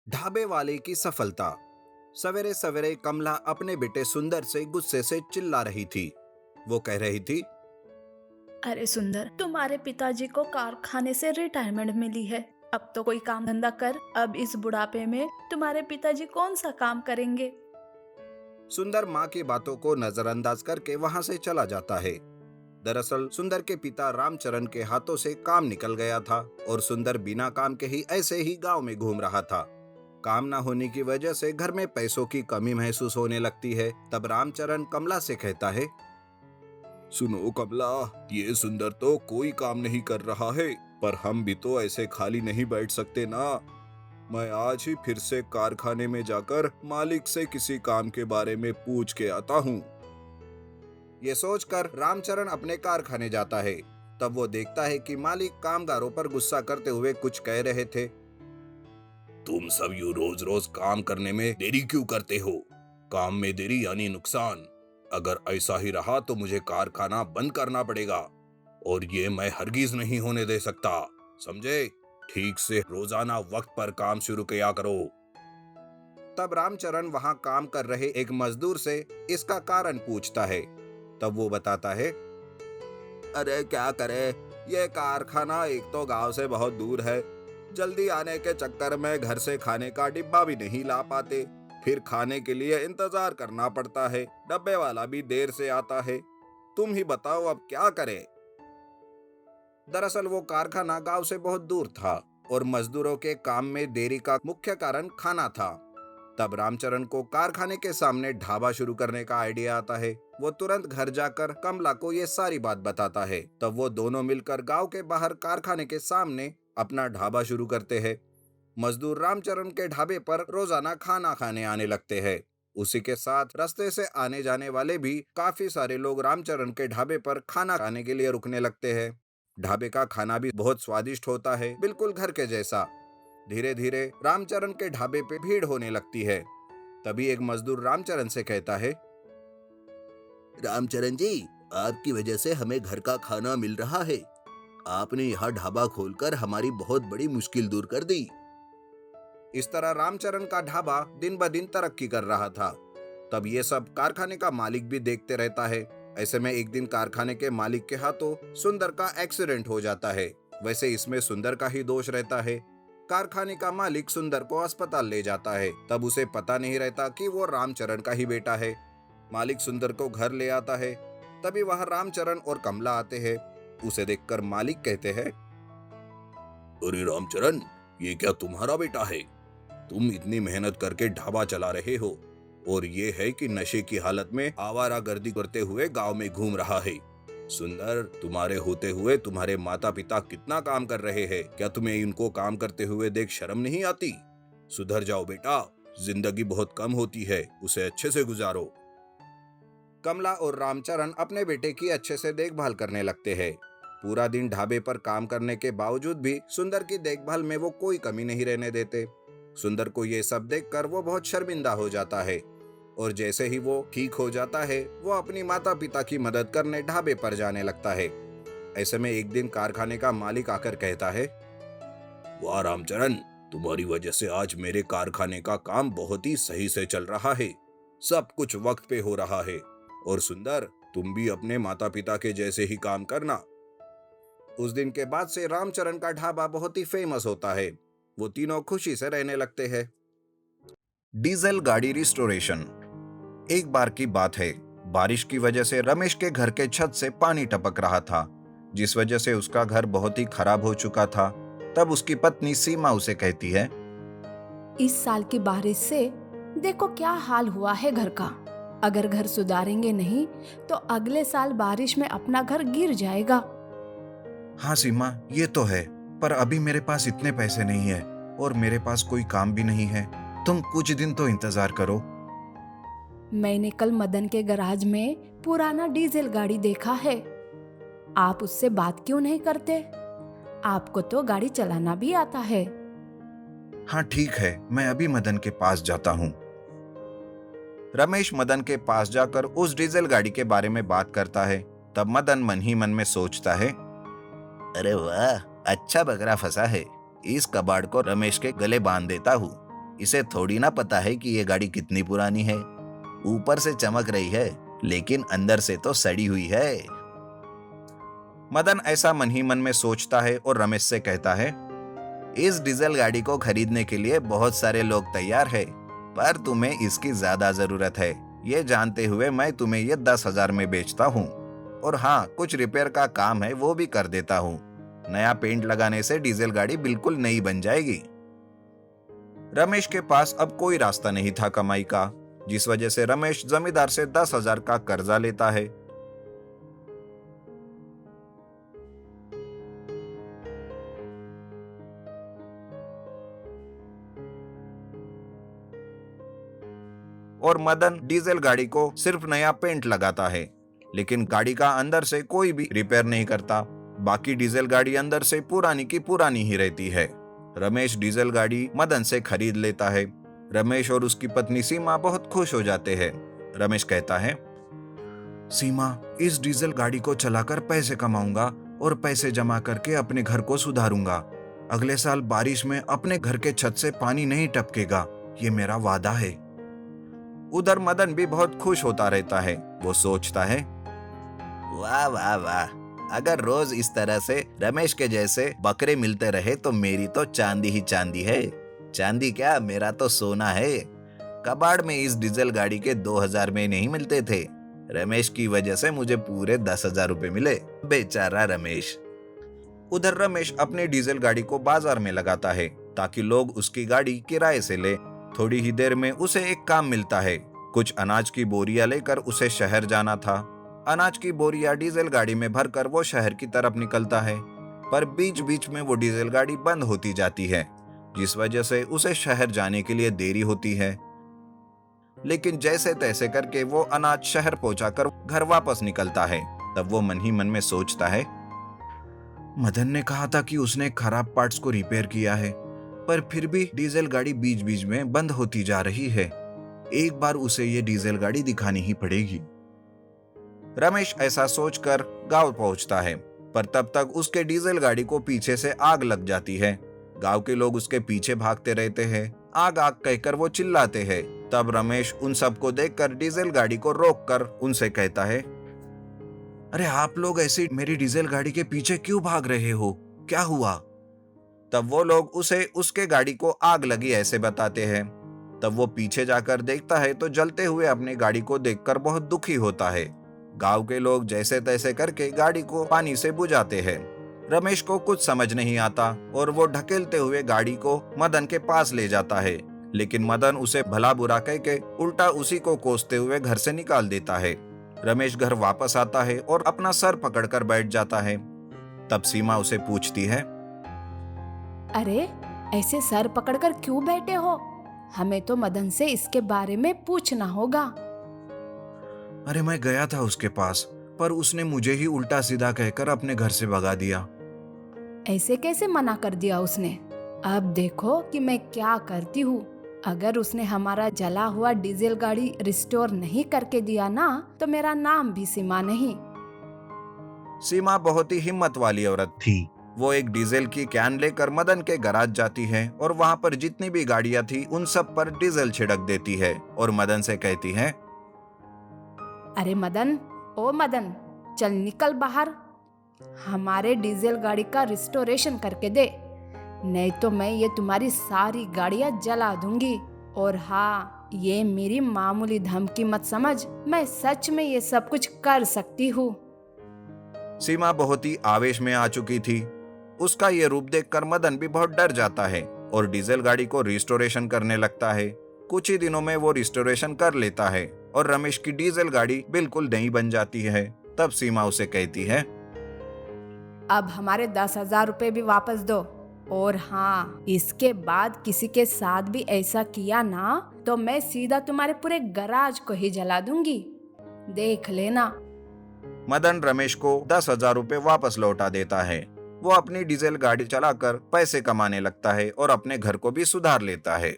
ढाबे वाले की सफलता। सवेरे सवेरे कमला अपने बेटे सुंदर से गुस्से से चिल्ला रही थी। वो कह रही थी, अरे सुंदर, तुम्हारे पिताजी को कारखाने से रिटायरमेंट मिली है। अब तो कोई काम धंधा कर। अब इस बुढ़ापे में तुम्हारे पिताजी कौन सा काम करेंगे? सुंदर माँ की बातों को नजरअंदाज करके वहां से चला जाता है। दरअसल सुंदर के पिता रामचरण के हाथों से काम निकल गया था और सुंदर बिना काम के ही ऐसे ही गांव में घूम रहा था। काम ना होने की वजह से घर में पैसों की कमी महसूस होने लगती है। तब रामचरण कमला से कहता है, सुनो कमला, ये सुंदर तो कोई काम नहीं कर रहा है, पर हम भी तो ऐसे खाली नहीं बैठ सकते ना। मैं आज ही फिर से कारखाने में जाकर मालिक से किसी काम के बारे में पूछ के आता हूँ। ये सोचकर रामचरण अपने कारखाने जाता है। तब वो देखता है कि मालिक कामगारों पर गुस्सा करते हुए कुछ कह रहे थे। तुम सब यूं रोज रोज काम करने में देरी क्यों करते हो? काम में देरी यानी नुकसान। अगर ऐसा ही रहा तो मुझे कारखाना बंद करना पड़ेगा और ये मैं हरगिज नहीं होने दे सकता। समझे? ठीक से रोजाना वक्त पर काम शुरू किया करो। तब रामचरण वहां काम कर रहे एक मजदूर से इसका कारण पूछता है। तब वो बताता है, अरे क्या करे, ये कारखाना एक तो गांव से बहुत दूर है। जल्दी आने के चक्कर में घर से खाने का डिब्बा भी नहीं ला पाते। फिर खाने के लिए इंतजार करना पड़ता है। डब्बे वाला भी देर से आता है। तुम ही बताओ अब क्या करें। दरअसल वो कारखाना गांव से बहुत दूर था और मजदूरों के काम में देरी का मुख्य कारण खाना था। तब रामचरण को कारखाने के सामने ढाबा शुरू करने का आइडिया आता है। वो तुरंत घर जाकर कमला को ये सारी बात बताता है। तब वो दोनों मिलकर गांव के बाहर कारखाने के सामने अपना ढाबा शुरू करते हैं। मजदूर रामचरण के ढाबे पर रोजाना खाना खाने आने लगते हैं। उसी के साथ रास्ते से आने जाने वाले भी काफी सारे लोग रामचरण के ढाबे पर खाना खाने के लिए रुकने लगते हैं। ढाबे का खाना भी बहुत स्वादिष्ट होता है, बिल्कुल घर के जैसा। धीरे धीरे रामचरण के ढाबे पे भीड़ होने लगती है। तभी एक मजदूर रामचरण से कहता है, रामचरण जी, आपकी वजह से हमें घर का खाना मिल रहा है। आपने यहाँ ढाबा खोलकर हमारी बहुत बड़ी मुश्किल दूर कर दी। इस तरह रामचरण का ढाबा दिन ब दिन तरक्की कर रहा था। तब ये सब कारखाने का मालिक भी देखते रहता है। ऐसे में एक दिन कारखाने के मालिक के हाथों सुंदर का एक्सीडेंट हो जाता है। वैसे इसमें सुंदर का ही दोष रहता है। कारखाने का मालिक सुंदर को अस्पताल ले जाता है। तब उसे पता नहीं रहता कि वो रामचरण का ही बेटा है। मालिक सुंदर को घर ले आता है। तभी वहां रामचरण और कमला आते हैं। उसे देखकर मालिक कहते हैं, अरे रामचरण, ये क्या तुम्हारा बेटा है? तुम इतनी मेहनत करके ढाबा चला रहे हो और ये है कि नशे की हालत में आवारागर्दी करते हुए गांव में घूम रहा है। सुंदर, तुम्हारे होते हुए तुम्हारे माता पिता कितना काम कर रहे हैं। क्या तुम्हें इनको काम करते हुए देख शर्म नहीं आती? सुधर जाओ बेटा, जिंदगी बहुत कम होती है, उसे अच्छे से गुजारो। कमला और रामचरण अपने बेटे की अच्छे से देखभाल करने लगते हैं। पूरा दिन ढाबे पर काम करने के बावजूद भी सुंदर की देखभाल में वो कोई कमी नहीं रहने देते। सुंदर को ये सब देखकर वो बहुत शर्मिंदा हो जाता है और जैसे ही वो ठीक हो जाता है, वो अपनी माता पिता की मदद करने ढाबे पर जाने लगता है। ऐसे में एक दिन कारखाने का मालिक आकर कहता है, वाह रामचरण, तुम्हारी वजह से आज मेरे कारखाने का काम बहुत ही सही से चल रहा है। सब कुछ वक्त पे हो रहा है। और सुंदर, तुम भी अपने माता पिता के जैसे ही काम करना। उस दिन के बाद से रामचरण का ढाबा बहुत ही फेमस होता है। वो तीनों खुशी से रहने लगते हैं। डीजल गाड़ी रिस्टोरेशन। एक बार की बात है, बारिश की वजह से रमेश के घर के छत से पानी टपक रहा था, जिस वजह से उसका घर बहुत ही खराब हो चुका था। तब उसकी पत्नी सीमा उसे कहती है, इस साल की बारिश से देखो क्या हाल हुआ है घर का। अगर घर सुधारेंगे नहीं तो अगले साल बारिश में अपना घर गिर जाएगा। हाँ सीमा, ये तो है, पर अभी मेरे पास इतने पैसे नहीं है और मेरे पास कोई काम भी नहीं है। तुम कुछ दिन तो इंतजार करो। मैंने कल मदन के गराज में पुराना डीजल गाड़ी देखा है। आप उससे बात क्यों नहीं करते? आपको तो गाड़ी चलाना भी आता है। हाँ ठीक है, मैं अभी मदन के पास जाता हूँ। रमेश मदन के पास जाकर उस डीजल गाड़ी के बारे में बात करता है। तब मदन मन ही मन में सोचता है, अरे वाह, अच्छा बकरा फंसा है। इस कबाड़ को रमेश के गले बांध देता हूँ। इसे थोड़ी ना पता है कि ये गाड़ी कितनी पुरानी है। ऊपर से चमक रही है, लेकिन अंदर से तो सड़ी हुई है। मदन ऐसा मन ही मन में सोचता है और रमेश से कहता है, इस डीजल गाड़ी को खरीदने के लिए बहुत सारे लोग तैयार हैं, पर तुम्हें इसकी ज्यादा जरूरत है। ये जानते हुए मैं तुम्हें ये 10,000 में बेचता हूँ। और हाँ, कुछ रिपेयर का काम है वो भी कर देता हूँ। नया पेंट लगाने से डीजल गाड़ी बिल्कुल नई बन जाएगी। रमेश के पास अब कोई रास्ता नहीं था कमाई का, जिस वजह से रमेश जमींदार से 10,000 का कर्जा लेता है। और मदन डीजल गाड़ी को सिर्फ नया पेंट लगाता है, लेकिन गाड़ी का अंदर से कोई भी रिपेयर नहीं करता। बाकी डीजल गाड़ी अंदर से पुरानी की पुरानी ही रहती है। रमेश डीजल गाड़ी मदन से खरीद लेता है। रमेश और उसकी पत्नी सीमा बहुत खुश हो जाते हैं। रमेश कहता है, सीमा, इस डीजल गाड़ी को चलाकर पैसे कमाऊंगा और पैसे जमा करके अपने घर को सुधारूंगा। अगले साल बारिश में अपने घर के छत से पानी नहीं टपकेगा, ये मेरा वादा है। उधर मदन भी बहुत खुश होता रहता है। वो सोचता है, वाह वाह वाह, अगर रोज इस तरह से रमेश के जैसे बकरे मिलते रहे तो मेरी तो चांदी ही चांदी है। चांदी क्या, मेरा तो सोना है। कबाड़ में इस डीजल गाड़ी के 2,000 में नहीं मिलते थे। रमेश की वजह से मुझे पूरे 10,000 रुपए मिले। बेचारा रमेश। उधर रमेश अपनी डीजल गाड़ी को बाजार में लगाता है ताकि लोग उसकी गाड़ी किराए से ले। थोड़ी ही देर में उसे एक काम मिलता है। कुछ अनाज की बोरियां लेकर उसे शहर जाना था। अनाज की बोरियां डीजल गाड़ी में भरकर वो शहर की तरफ निकलता है, पर बीच बीच में वो डीजल गाड़ी बंद होती जाती है, जिस वजह से उसे शहर जाने के लिए देरी होती है। लेकिन जैसे तैसे करके वो अनाज शहर पहुंचाकर घर वापस निकलता है। तब वो मन ही मन में सोचता है, मदन ने कहा था कि उसने खराब पार्ट्स को रिपेयर किया है, पर फिर भी डीजल गाड़ी बीच बीच में बंद होती जा रही है। एक बार उसे ये डीजल गाड़ी दिखानी ही पड़ेगी। रमेश ऐसा सोचकर गांव पहुंचता है, पर तब तक उसके डीजल गाड़ी को पीछे से आग लग जाती है। गांव के लोग उसके पीछे भागते रहते हैं। आग आग कहकर वो चिल्लाते हैं। तब रमेश उन सबको देखकर डीजल गाड़ी को रोककर उनसे कहता है, अरे आप लोग ऐसी मेरी डीजल गाड़ी के पीछे क्यों भाग रहे हो? क्या हुआ? तब वो लोग उसे उसके गाड़ी को आग लगी ऐसे बताते हैं। तब वो पीछे जाकर देखता है तो जलते हुए अपनी गाड़ी को देखकर बहुत दुखी होता है। गांव के लोग जैसे तैसे करके गाड़ी को पानी से बुझाते हैं। रमेश को कुछ समझ नहीं आता और वो ढकेलते हुए गाड़ी को मदन के पास ले जाता है, लेकिन मदन उसे भला बुरा कह के उल्टा उसी को कोसते हुए घर से निकाल देता है। रमेश घर वापस आता है और अपना सर पकड़कर बैठ जाता है। तब सीमा उसे पूछती है, अरे ऐसे सर पकड़कर क्यों बैठे हो? हमें तो मदन से इसके बारे में पूछना होगा। अरे मैं गया था उसके पास, पर उसने मुझे ही उल्टा सीधा कहकर अपने घर से भगा दिया। ऐसे कैसे मना कर दिया उसने? अब देखो कि मैं क्या करती हूँ। अगर उसने हमारा जला हुआ डीजल गाड़ी रिस्टोर नहीं करके दिया ना, तो मेरा नाम भी सीमा नहीं। सीमा बहुत ही हिम्मत वाली औरत थी। वो एक डीजल की कैन लेकर मदन के गैराज जाती है और वहां पर जितनी भी गाड़ियां थी उन सब पर डीजल छिड़क देती है और मदन से कहती है, अरे मदन, ओ मदन, चल निकल बाहर। हमारे डीजल गाड़ी का रिस्टोरेशन करके दे, नहीं तो मैं ये तुम्हारी सारी गाड़ियां जला दूंगी। और हाँ, ये मेरी मामूली धमकी मत समझ, मैं सच में ये सब कुछ कर सकती हूँ। सीमा बहुत ही आवेश में आ चुकी थी। उसका ये रूप देखकर मदन भी बहुत डर जाता है और डीजल गाड़ी को रिस्टोरेशन करने लगता है। कुछ ही दिनों में वो रिस्टोरेशन कर लेता है और रमेश की डीजल गाड़ी बिल्कुल नई बन जाती है। तब सीमा उसे कहती है, अब हमारे 10,000 रुपए भी वापस दो। और हाँ, इसके बाद किसी के साथ भी ऐसा किया ना, तो मैं सीधा तुम्हारे पूरे गैराज को ही जला दूंगी, देख लेना। मदन रमेश को 10,000 रुपए वापस लौटा देता है। वो अपनी डीजल गाड़ी चलाकर पैसे कमाने लगता है और अपने घर को भी सुधार लेता है।